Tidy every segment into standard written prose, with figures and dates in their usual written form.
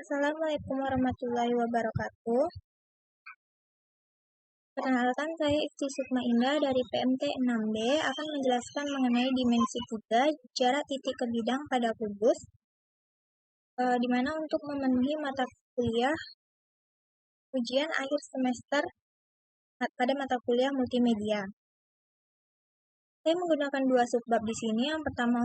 Assalamualaikum warahmatullahi wabarakatuh. Perkenalkan, saya Ifti Sukma Indah dari PMT 6B akan menjelaskan mengenai dimensi 3, jarak titik ke bidang pada kubus, di mana untuk memenuhi mata kuliah ujian akhir semester pada mata kuliah multimedia. Saya menggunakan dua subbab di sini. Yang pertama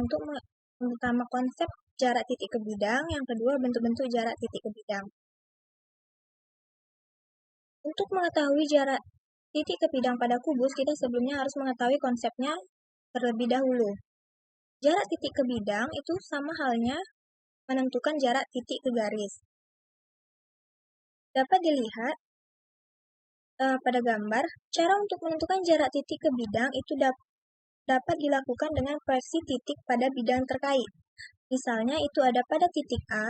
konsep jarak titik ke bidang, yang kedua bentuk-bentuk jarak titik ke bidang. Untuk mengetahui jarak titik ke bidang pada kubus, kita sebelumnya harus mengetahui konsepnya terlebih dahulu. Jarak titik ke bidang itu sama halnya menentukan jarak titik ke garis. Dapat dilihat pada gambar, cara untuk menentukan jarak titik ke bidang itu dapat dilakukan dengan proyeksi titik pada bidang terkait. Misalnya itu ada pada titik A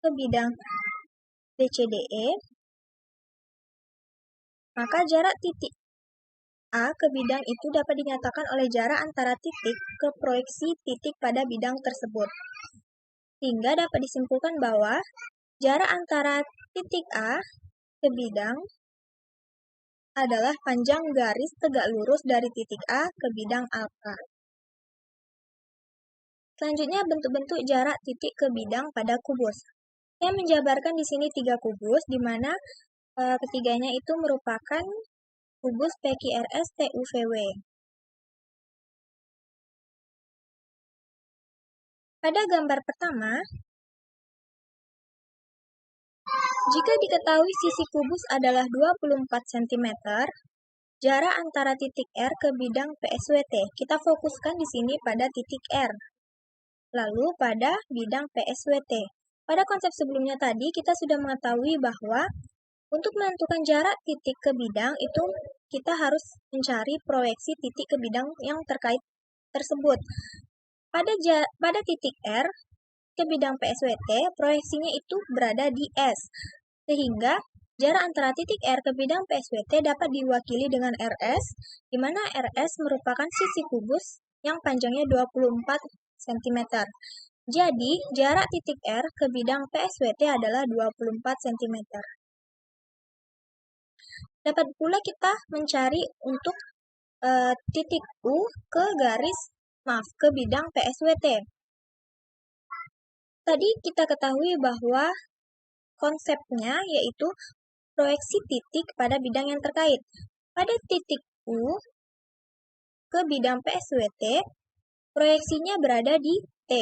ke bidang BCDE, maka jarak titik A ke bidang itu dapat dinyatakan oleh jarak antara titik ke proyeksi titik pada bidang tersebut. Sehingga dapat disimpulkan bahwa jarak antara titik A ke bidang adalah panjang garis tegak lurus dari titik A ke bidang alfa. Selanjutnya bentuk-bentuk jarak titik ke bidang pada kubus. Saya menjabarkan di sini 3 kubus, di mana ketiganya itu merupakan kubus PQRS TUVW. Pada gambar pertama, jika diketahui sisi kubus adalah 24 cm, jarak antara titik R ke bidang PSWT. Kita fokuskan di sini pada titik R, lalu pada bidang PSWT. Pada konsep sebelumnya tadi, kita sudah mengetahui bahwa untuk menentukan jarak titik ke bidang itu kita harus mencari proyeksi titik ke bidang yang terkait tersebut. Pada titik R ke bidang PSWT, proyeksinya itu berada di S, sehingga jarak antara titik R ke bidang PSWT dapat diwakili dengan RS, di mana RS merupakan sisi kubus yang panjangnya 24 cm. Jadi, jarak titik R ke bidang PSWT adalah 24 cm. Dapat pula kita mencari untuk titik U ke bidang PSWT. Tadi kita ketahui bahwa konsepnya yaitu proyeksi titik pada bidang yang terkait. Pada titik U ke bidang PSWT, proyeksinya berada di T.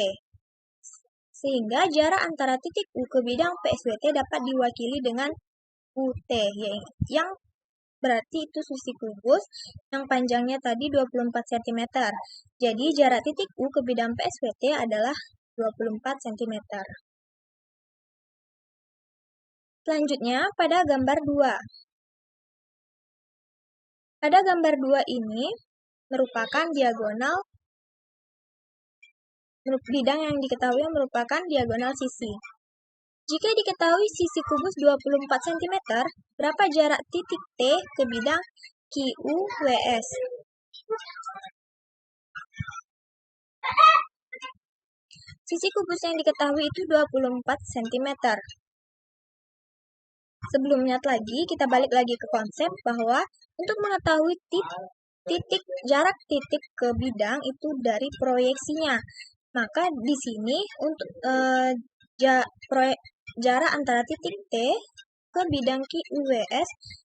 Sehingga jarak antara titik U ke bidang PSWT dapat diwakili dengan UT, yang berarti itu sisi kubus yang panjangnya tadi 24 cm. Jadi jarak titik U ke bidang PSWT adalah 24 cm. Selanjutnya pada gambar 2. Pada gambar 2 ini merupakan bidang yang diketahui merupakan diagonal sisi. Jika diketahui sisi kubus 24 cm, berapa jarak titik T ke bidang QWS? Sisi kubus yang diketahui itu 24 cm. Sebelumnya lagi, kita balik lagi ke konsep bahwa untuk mengetahui jarak titik ke bidang itu dari proyeksinya. Maka di sini untuk jarak antara titik T ke bidang QWS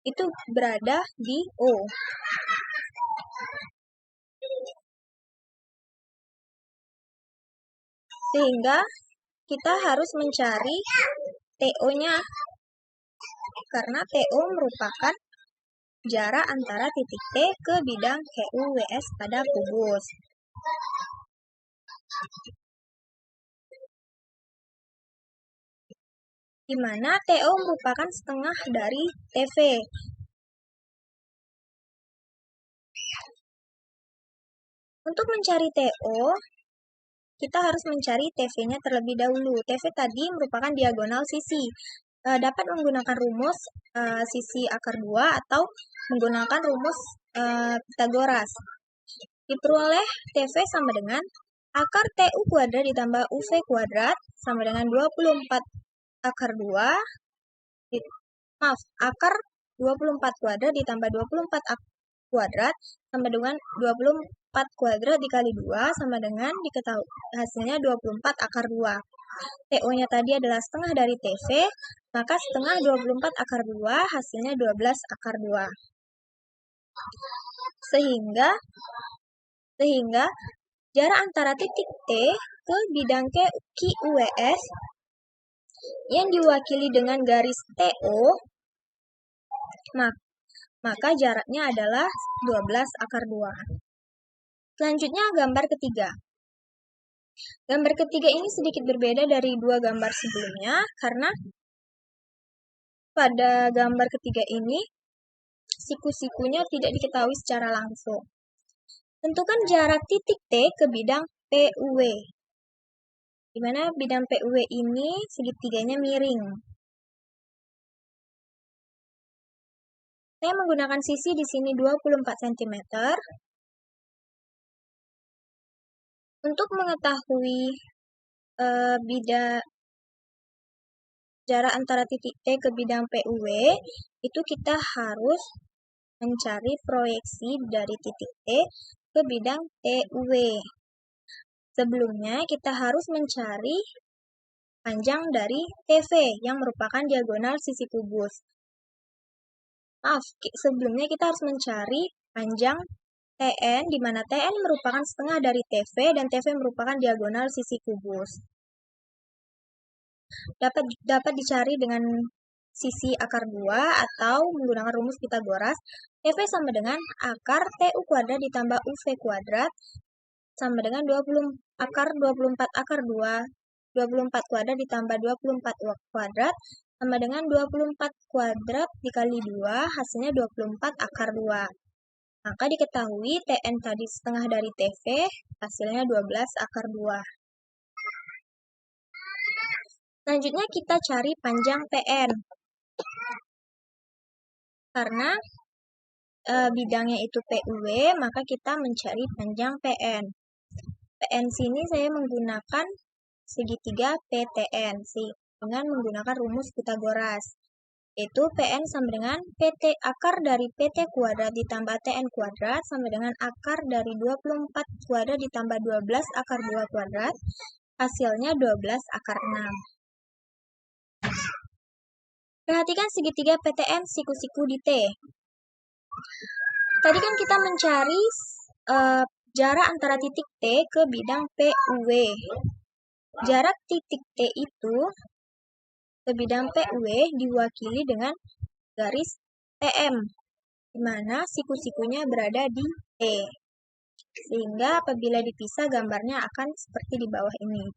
itu berada di O. Sehingga kita harus mencari TO-nya, karena TO merupakan jarak antara titik T ke bidang QWS pada kubus. Di mana TO merupakan setengah dari TV. Untuk mencari TO, kita harus mencari TV-nya terlebih dahulu. TV tadi merupakan diagonal sisi. Dapat menggunakan rumus sisi akar 2 atau menggunakan rumus Pythagoras. Diperoleh TV sama dengan akar TU kuadrat ditambah UV kuadrat sama dengan 24 akar 2, akar 24 kuadrat ditambah 24 kuadrat sama dengan 24 kuadrat dikali 2 sama dengan diketahui hasilnya 24 akar 2. TO-nya tadi adalah setengah dari TV, maka setengah 24 akar 2 hasilnya 12 akar 2. Sehingga jarak antara titik T ke bidang QUS yang diwakili dengan garis TO, maka jaraknya adalah 12 akar 2. Selanjutnya gambar ketiga. Gambar ketiga ini sedikit berbeda dari dua gambar sebelumnya karena pada gambar ketiga ini siku-sikunya tidak diketahui secara langsung. Tentukan jarak titik T ke bidang PUW, di mana bidang PUW ini segitiganya miring. Saya menggunakan sisi di sini 24 cm. Untuk mengetahui jarak antara titik T ke bidang PUW, itu kita harus mencari proyeksi dari titik T ke bidang TUW. Sebelumnya, kita harus mencari panjang dari TV yang merupakan diagonal sisi kubus. Sebelumnya kita harus mencari panjang TN, di mana TN merupakan setengah dari TV dan TV merupakan diagonal sisi kubus. Dapat dicari dengan sisi akar 2 atau menggunakan rumus Pitagoras. TV sama dengan akar TU kuadrat ditambah UV kuadrat sama dengan 24 akar 2, 24 kuadrat ditambah 24 kuadrat sama dengan 24 kuadrat dikali 2, hasilnya 24 akar 2. Maka diketahui TN tadi setengah dari TV, hasilnya 12 akar 2. Selanjutnya kita cari panjang PN. Karena bidangnya itu PUW, maka kita mencari panjang PN. PN sini saya menggunakan segitiga PTN dengan menggunakan rumus Pitagoras, yaitu PN sama dengan PT akar dari PT kuadrat ditambah TN kuadrat sama dengan akar dari 24 kuadrat ditambah 12 akar 2 kuadrat, hasilnya 12 akar 6. Perhatikan segitiga PTN siku-siku di T. Tadi kan kita mencari jarak antara titik T ke bidang PUW. Jarak titik T itu ke bidang PUW diwakili dengan garis TM, di mana siku-sikunya berada di T. Sehingga apabila dipisah gambarnya akan seperti di bawah ini.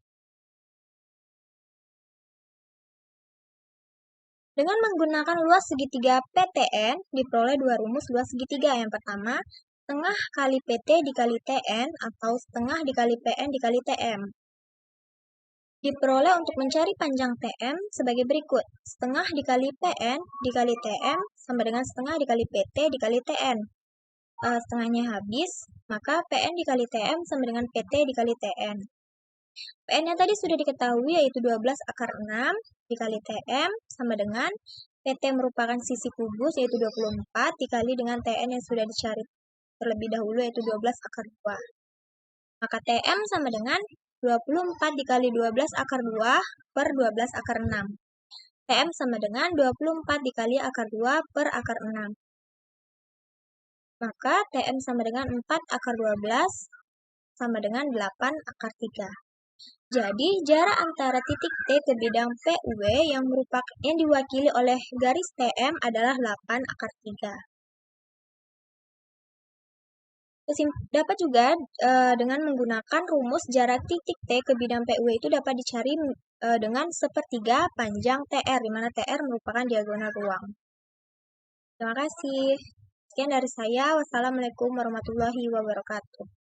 Dengan menggunakan luas segitiga PTN, diperoleh dua rumus luas segitiga. Yang pertama, setengah kali PT dikali TN atau setengah dikali PN dikali TM. Diperoleh untuk mencari panjang TM sebagai berikut. Setengah dikali PN dikali TM sama dengan setengah dikali PT dikali TN. Setengahnya habis, maka PN dikali TM sama dengan PT dikali TN. PN-nya tadi sudah diketahui yaitu 12 akar 6 dikali TM sama dengan PT merupakan sisi kubus yaitu 24 dikali dengan TN yang sudah dicari terlebih dahulu yaitu 12 akar 2. Maka TM sama dengan 24 dikali 12 akar 2 per 12 akar 6. TM sama dengan 24 dikali akar 2 per akar 6. Maka TM sama dengan 4 akar 12 sama dengan 8 akar 3. Jadi, jarak antara titik T ke bidang PUW yang diwakili oleh garis TM adalah 8 akar 3. Dapat juga dengan menggunakan rumus jarak titik T ke bidang PUW itu dapat dicari dengan sepertiga panjang TR, di mana TR merupakan diagonal ruang. Terima kasih. Sekian dari saya. Wassalamualaikum warahmatullahi wabarakatuh.